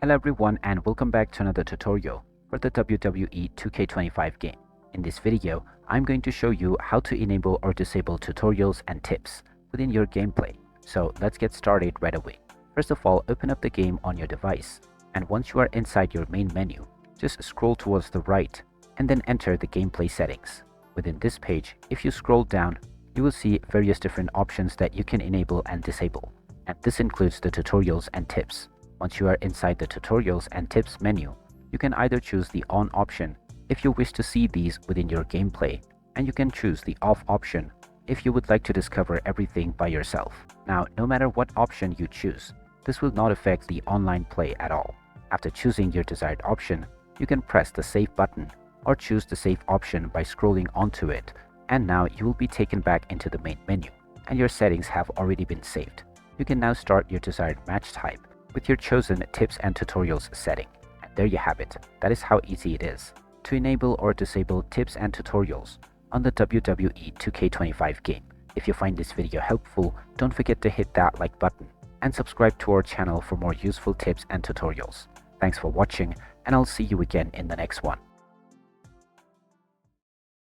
Hello everyone and welcome back to another tutorial for the WWE 2K25 game. In this video, I'm going to show you how to enable or disable tutorials and tips within your gameplay. So let's get started right away. First of all, open up the game on your device, and once you are inside your main menu, just scroll towards the right and then enter the gameplay settings. Within this page, if you scroll down, you will see various different options that you can enable and disable, and this includes the tutorials and tips. Once you are inside the tutorials and tips menu, you can either choose the on option if you wish to see these within your gameplay, and you can choose the off option if you would like to discover everything by yourself. Now, no matter what option you choose, this will not affect the online play at all. After choosing your desired option, you can press the save button or choose the save option by scrolling onto it, and now you will be taken back into the main menu and your settings have already been saved. You can now start your desired match type with your chosen tips and tutorials setting. And there you have it. That is how easy it is to enable or disable tips and tutorials on the WWE 2K25 game. If you find this video helpful, don't forget to hit that like button and subscribe to our channel for more useful tips and tutorials. Thanks for watching, and I'll see you again in the next one.